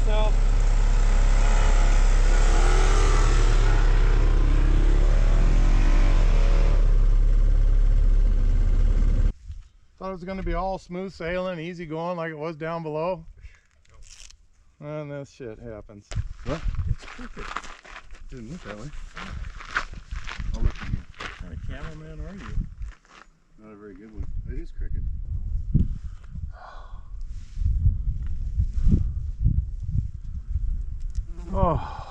yourself. Thought it was going to be all smooth sailing, easy going like it was down below. And this shit happens. What? It's crooked. Didn't look that way. I'll look again. What kind of cameraman are you? Not a very good one. It is crooked. Oh.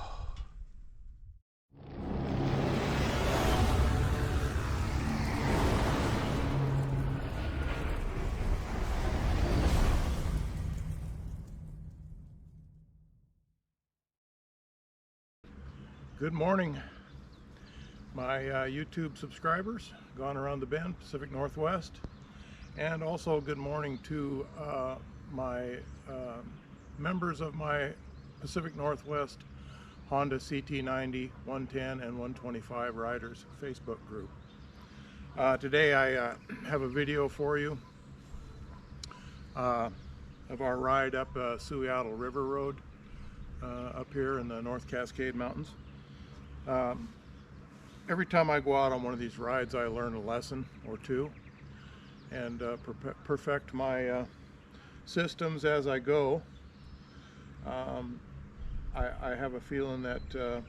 Good morning, my YouTube subscribers gone around the bend, Pacific Northwest, and also good morning to my members of my Pacific Northwest Honda CT-90, 110, and 125 riders Facebook group. Today I have a video for you of our ride up Suiattle River Road up here in the North Cascade Mountains. Every time I go out on one of these rides, I learn a lesson or two and perfect my systems as I go. I have a feeling that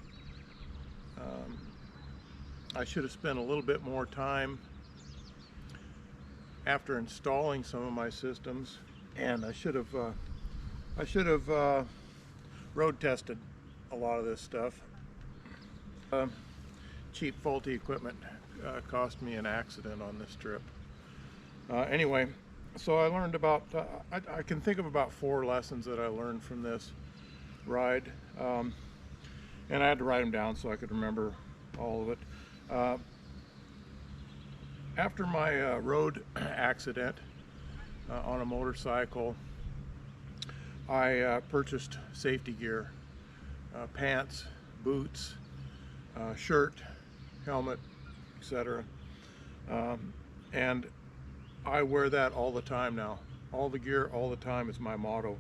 I should have spent a little bit more time after installing some of my systems, and I should have road tested a lot of this stuff. Cheap faulty equipment cost me an accident on this trip. Anyway, so I learned about I can think of about 4 lessons that I learned from this ride, and I had to write them down so I could remember all of it. After my road accident on a motorcycle, I purchased safety gear, pants, boots, shirt, helmet, etc. And I wear that all the time now. All the gear, all the time is my motto.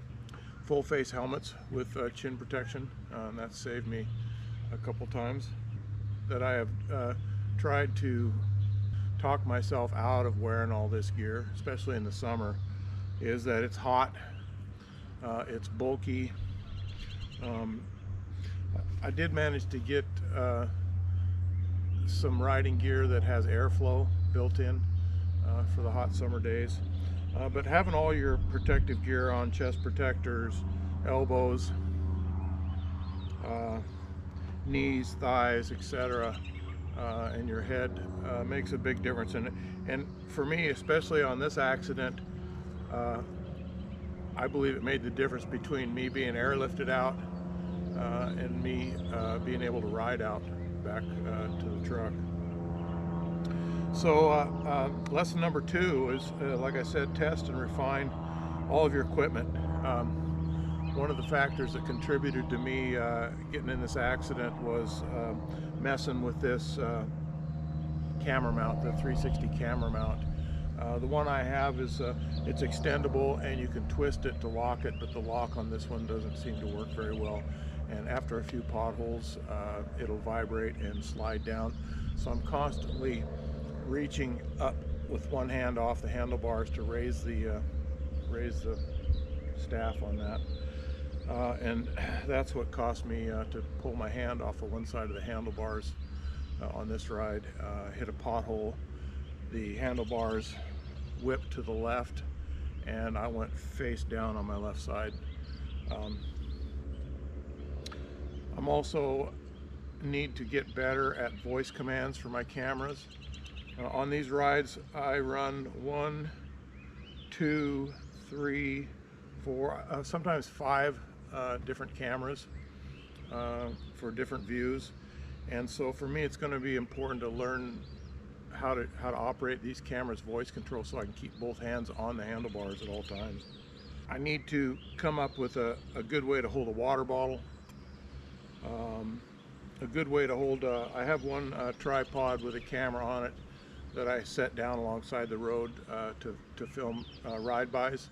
Full face helmets with chin protection, and that saved me a couple times. That I have tried to talk myself out of wearing all this gear, especially in the summer, is that it's hot, it's bulky. I did manage to get some riding gear that has airflow built in for the hot summer days. But having all your protective gear on, chest protectors, elbows, knees, thighs, etc., and your head makes a big difference. And for me, especially on this accident, I believe it made the difference between me being airlifted out and me being able to ride out back to the truck. So lesson number 2 is, like I said, test and refine all of your equipment. One of the factors that contributed to me getting in this accident was messing with this camera mount, the 360 camera mount. The one I have is it's extendable and you can twist it to lock it, but the lock on this one doesn't seem to work very well. And after a few potholes, it'll vibrate and slide down. So I'm constantly reaching up with one hand off the handlebars to raise the staff on that. And that's what cost me to pull my hand off of one side of the handlebars on this ride. Hit a pothole, the handlebars whipped to the left, and I went face down on my left side. I'm also need to get better at voice commands for my cameras. On these rides, I run 1, 2, 3, 4, sometimes 5 different cameras for different views. And so for me, it's going to be important to learn how to operate these cameras voice control so I can keep both hands on the handlebars at all times. I need to come up with a good way to hold a water bottle. A good way to hold, I have one tripod with a camera on it that I set down alongside the road to film ride-bys.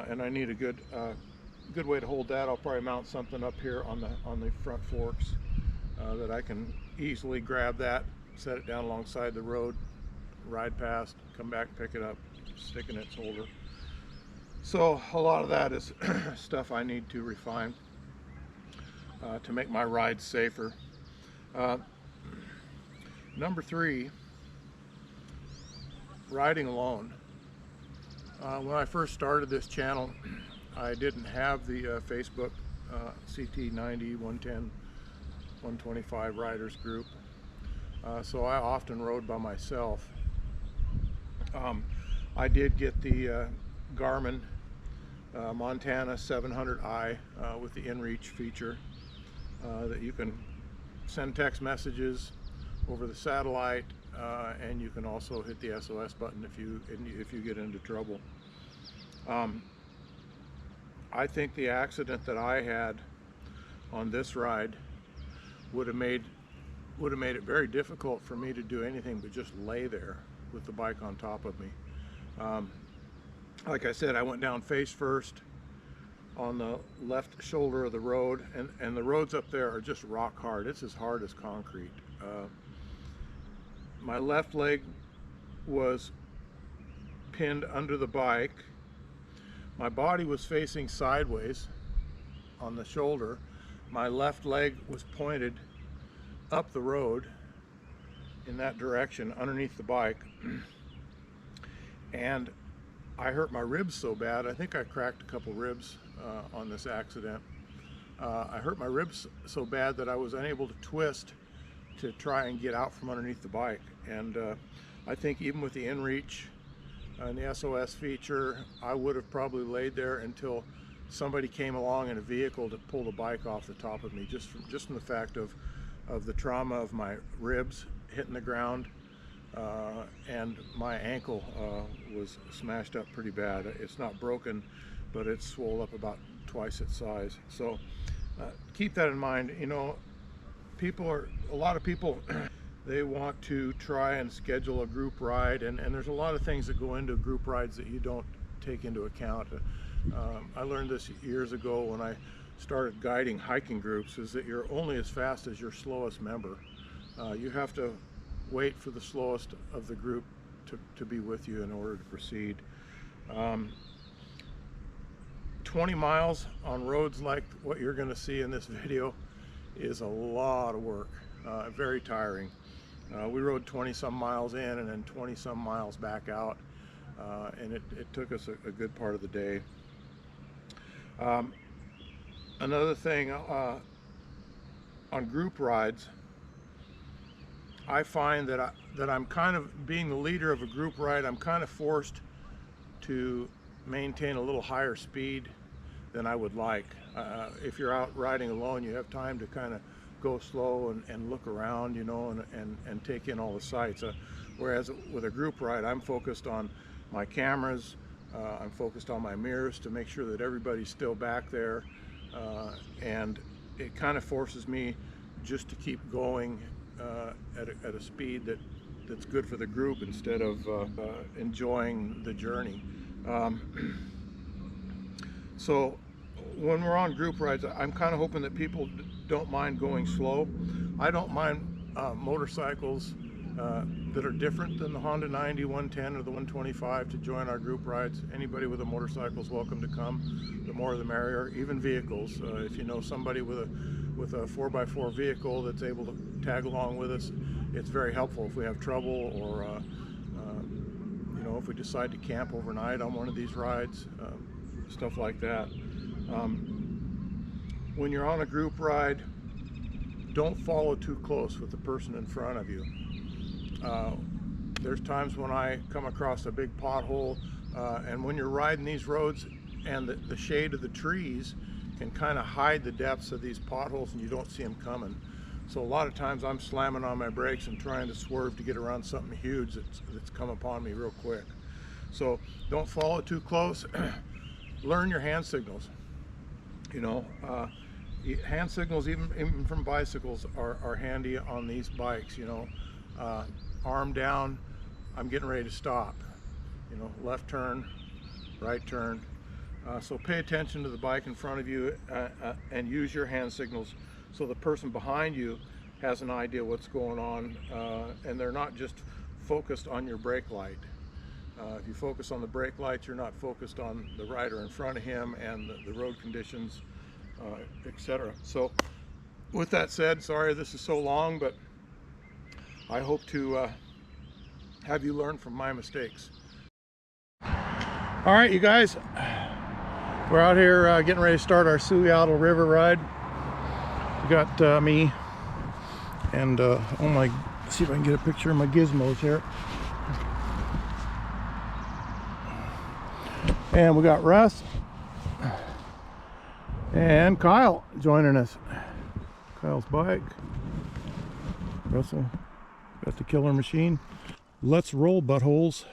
And I need a good good way to hold that, I'll probably mount something up here on the front forks that I can easily grab that, set it down alongside the road, ride past, come back, pick it up, stick in its holder. So a lot of that is stuff I need to refine to make my rides safer. Number 3, riding alone. When I first started this channel, I didn't have the Facebook CT-90-110-125 riders group, so I often rode by myself. I did get the Garmin Montana 700i with the inReach feature that you can send text messages over the satellite, and you can also hit the SOS button if you get into trouble. I think the accident that I had on this ride would have made it very difficult for me to do anything but just lay there with the bike on top of me. Like I said, I went down face first on the left shoulder of the road, and the roads up there are just rock hard. It's as hard as concrete. My left leg was pinned under the bike. My body was facing sideways on the shoulder. My left leg was pointed up the road in that direction underneath the bike. And I hurt my ribs so bad, I think I cracked a couple ribs on this accident. I hurt my ribs so bad that I was unable to twist to try and get out from underneath the bike. And I think even with the inReach and the SOS feature, I would have probably laid there until somebody came along in a vehicle to pull the bike off the top of me, just from the fact of the trauma of my ribs hitting the ground, and my ankle was smashed up pretty bad. It's not broken, but it's swollen up about twice its size. So keep that in mind. You know, a lot of people they want to try and schedule a group ride, and there's a lot of things that go into group rides that you don't take into account. I learned this years ago when I started guiding hiking groups, is that you're only as fast as your slowest member. You have to wait for the slowest of the group to be with you in order to proceed. 20 miles on roads like what you're going to see in this video is a lot of work, very tiring. We rode 20 some miles in and then 20 some miles back out, and it took us a good part of the day. Another thing, on group rides, I find that I'm kind of, being the leader of a group ride, I'm kind of forced to maintain a little higher speed than I would like. If you're out riding alone, you have time to kind of go slow and look around, you know, and take in all the sights. Whereas with a group ride, I'm focused on my cameras, I'm focused on my mirrors to make sure that everybody's still back there, and it kind of forces me just to keep going at a speed that's good for the group instead of enjoying the journey. So when we're on group rides, I'm kind of hoping that people don't mind going slow. I don't mind motorcycles that are different than the Honda 90, 110, or the 125 to join our group rides. Anybody with a motorcycle is welcome to come. The more the merrier. Even vehicles. If you know somebody with a 4x4 vehicle that's able to tag along with us, it's very helpful if we have trouble, or you know, if we decide to camp overnight on one of these rides, stuff like that. When you're on a group ride, don't follow too close with the person in front of you. There's times when I come across a big pothole, and when you're riding these roads and the shade of the trees can kind of hide the depths of these potholes and you don't see them coming. So a lot of times I'm slamming on my brakes and trying to swerve to get around something huge that's come upon me real quick. So don't follow too close. Learn your hand signals. You know, hand signals even from bicycles are handy on these bikes. You know, arm down, I'm getting ready to stop. You know, left turn, right turn. So pay attention to the bike in front of you and use your hand signals so the person behind you has an idea what's going on, and they're not just focused on your brake light. If you focus on the brake lights, you're not focused on the rider in front of him and the road conditions, etc. So with that said, sorry this is so long, but I hope to have you learn from my mistakes. All right, you guys, we're out here getting ready to start our Suiattle River ride. We got me and oh my, let's see if I can get a picture of my gizmos here. And we got Russ and Kyle joining us. Kyle's bike. Russell got the killer machine. Let's roll, buttholes.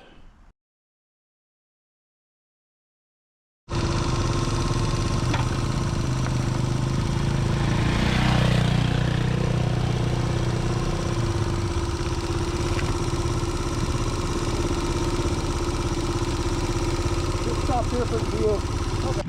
Stop here for the view. Okay.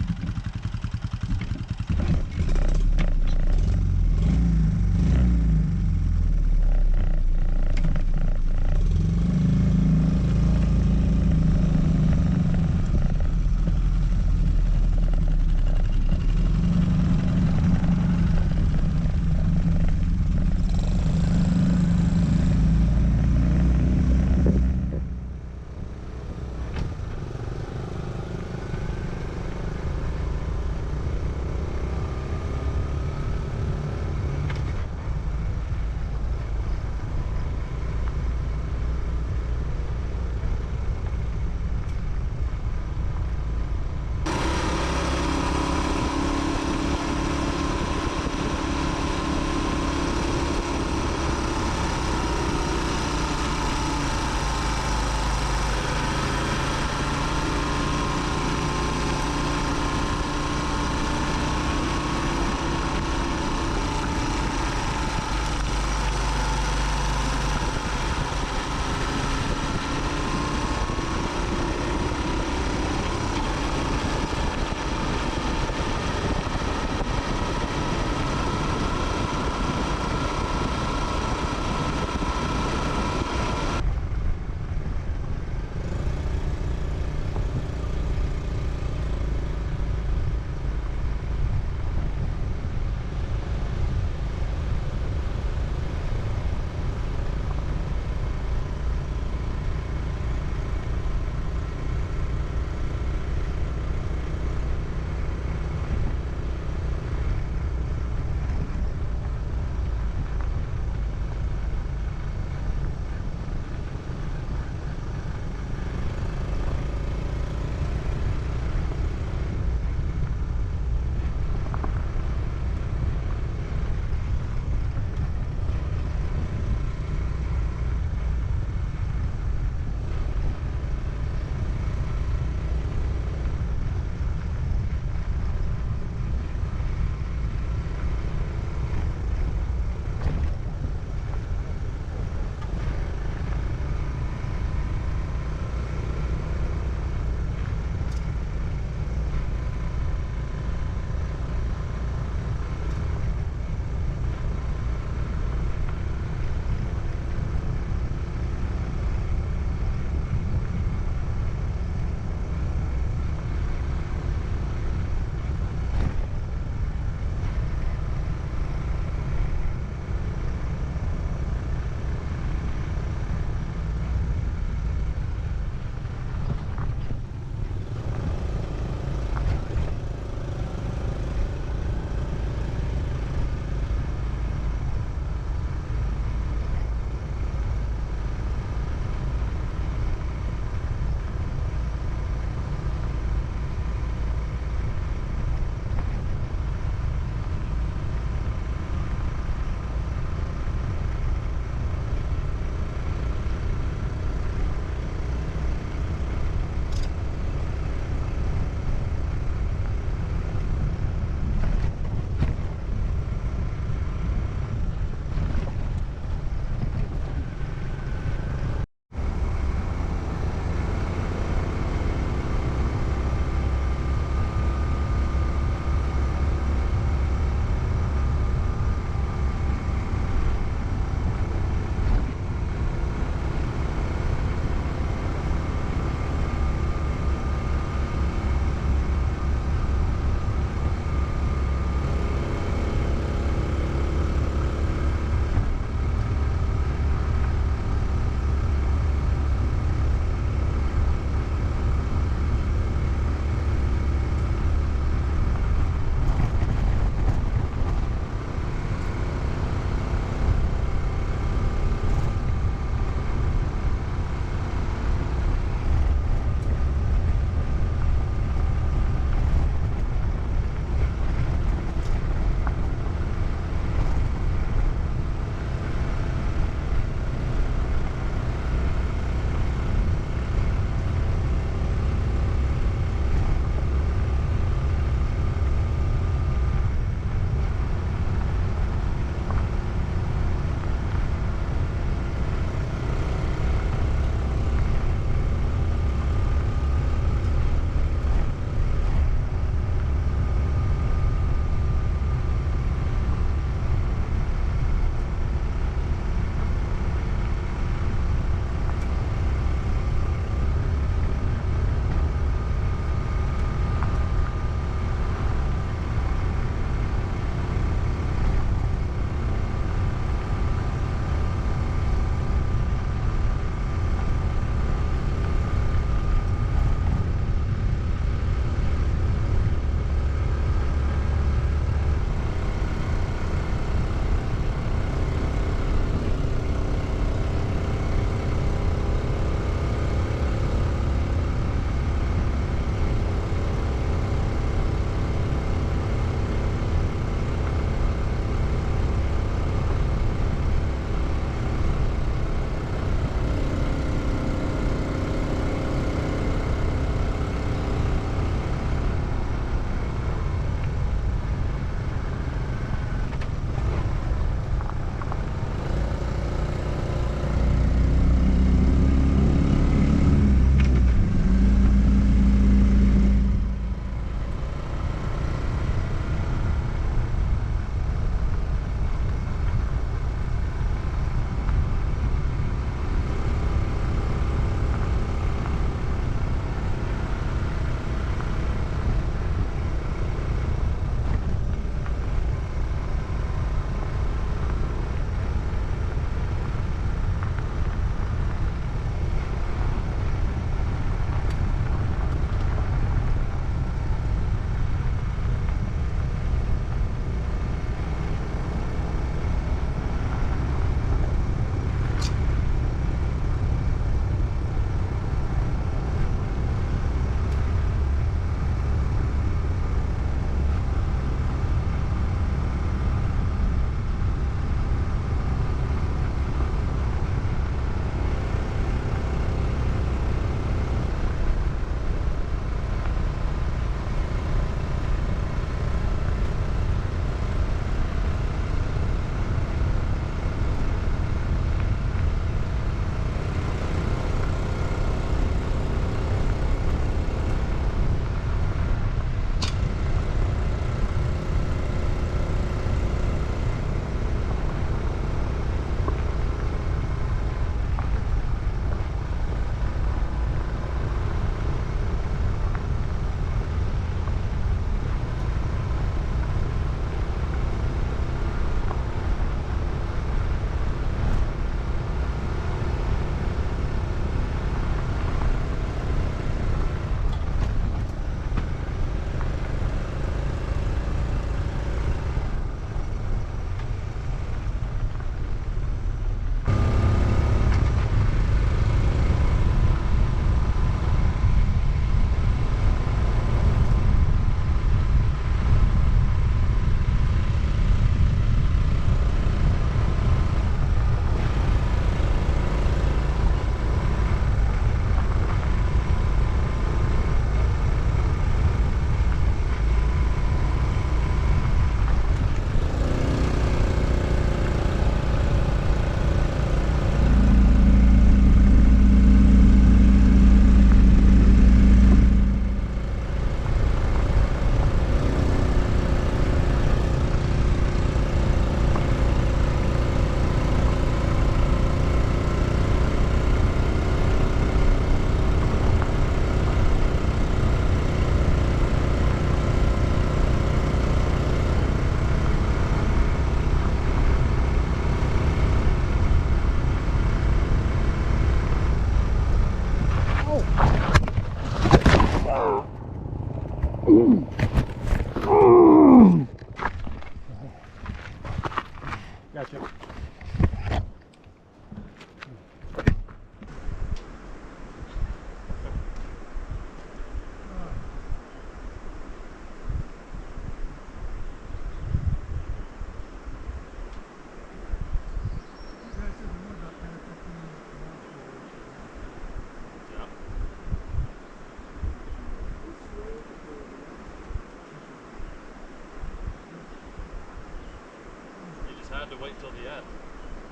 to wait till the end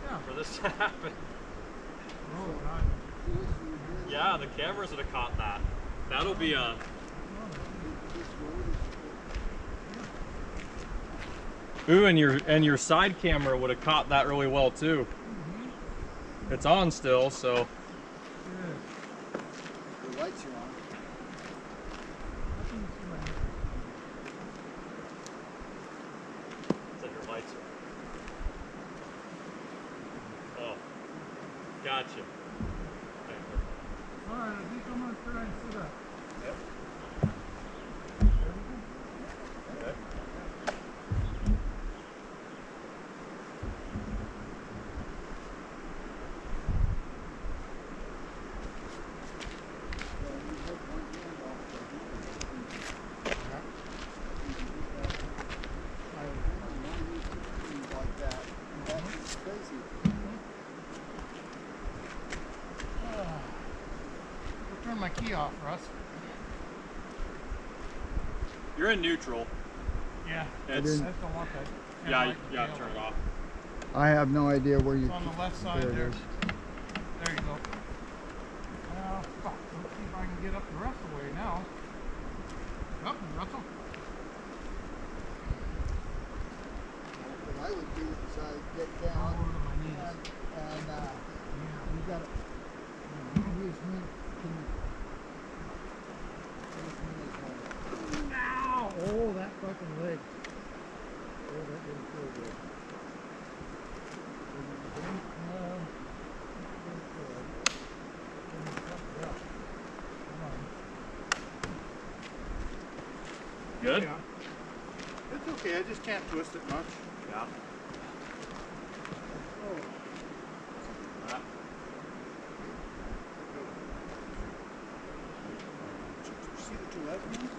Yeah. for this to happen. Oh, God. Yeah, the cameras would have caught that. That'll be a... Ooh, and your side camera would have caught that really well too. It's on still, so... The lights are on. It's like your lights are on. Oh. Gotcha. Alright, I think I'm gonna try and sit up. Yep. Okay. We'll turn my key off, Russ. You're in neutral. Yeah. It's, That's the one that. yeah, turn it off. I have no idea where you. It's on the left side There it there. is. There you go. Now, fuck. Let's see if I can get up the rest of the way now. Up, Russell. What I would do is get Down down to my knees. and Yeah. you got to use me. Ow! Oh, that fucking leg. Oh, that didn't feel good. Good? Yeah. It's okay, I just can't twist it much. Yeah. Oh. See the two left ones?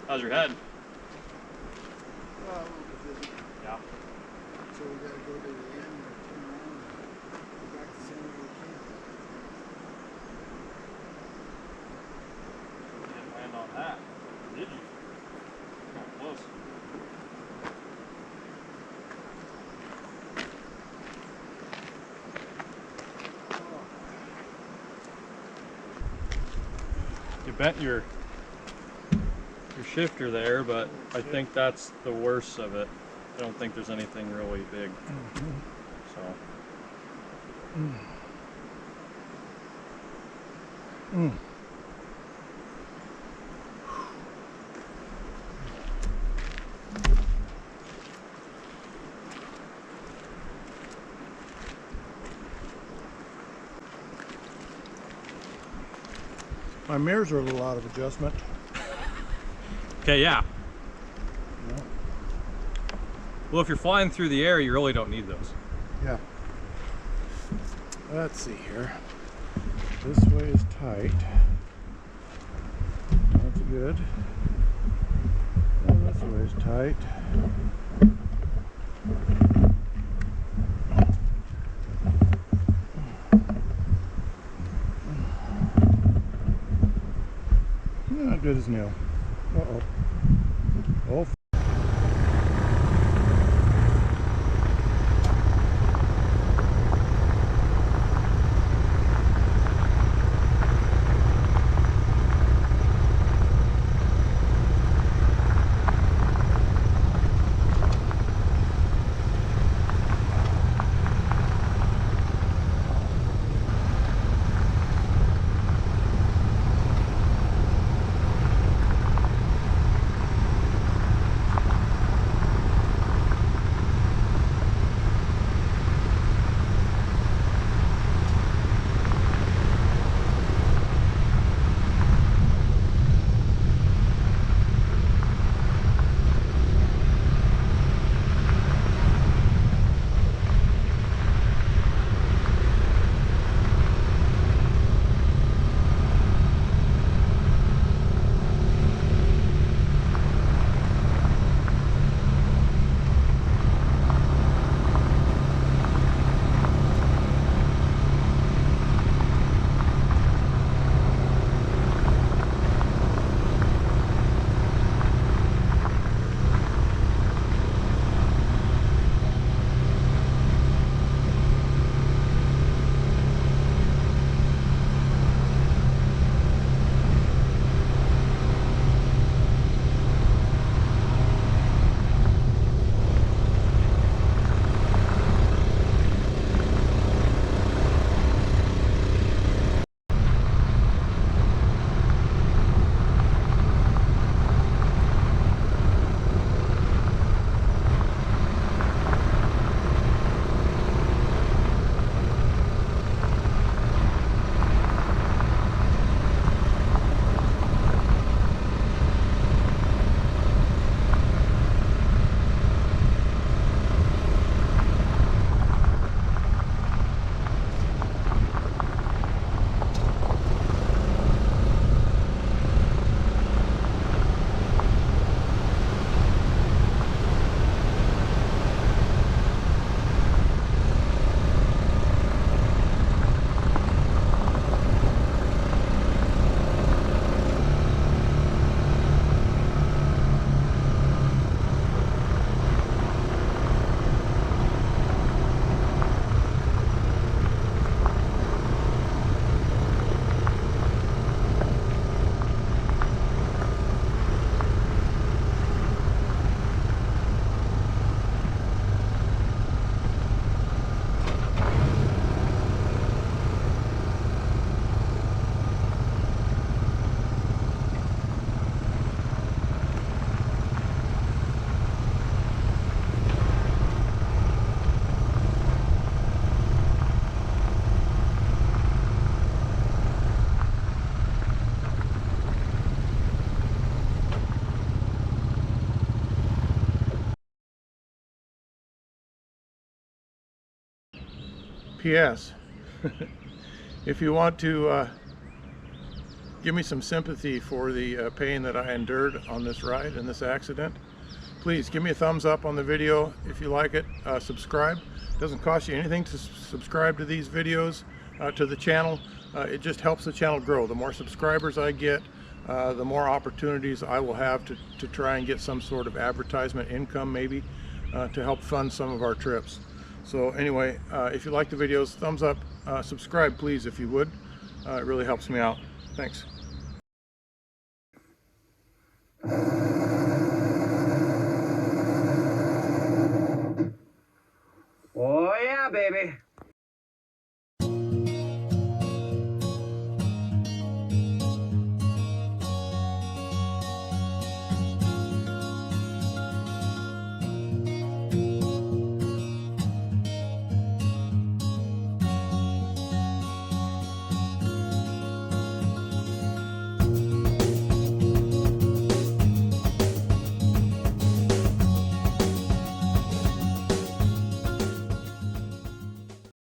How's your head? Well, a little bit busy. Yeah. So we got to go to the end and turn around and go back the same way we came. Didn't land on that, did you? Got close. You bent your shifter there, but I think that's the worst of it. I don't think there's anything really big. So. My mirrors are a little out of adjustment. Okay, yeah. Yeah. Well, if you're flying through the air, you really don't need those. Yeah. Let's see here. This way is tight. That's good. And this way is tight. Not good as new. Uh-oh. Oh. P.S. If you want to give me some sympathy for the pain that I endured on this ride and this accident, please give me a thumbs up on the video. If you like it, subscribe. It doesn't cost you anything to subscribe to these videos, to the channel. It just helps the channel grow. The more subscribers I get, the more opportunities I will have to try and get some sort of advertisement income, maybe, to help fund some of our trips. So anyway, if you like the videos, thumbs up, subscribe please if you would. It really helps me out. Thanks. Oh yeah, baby.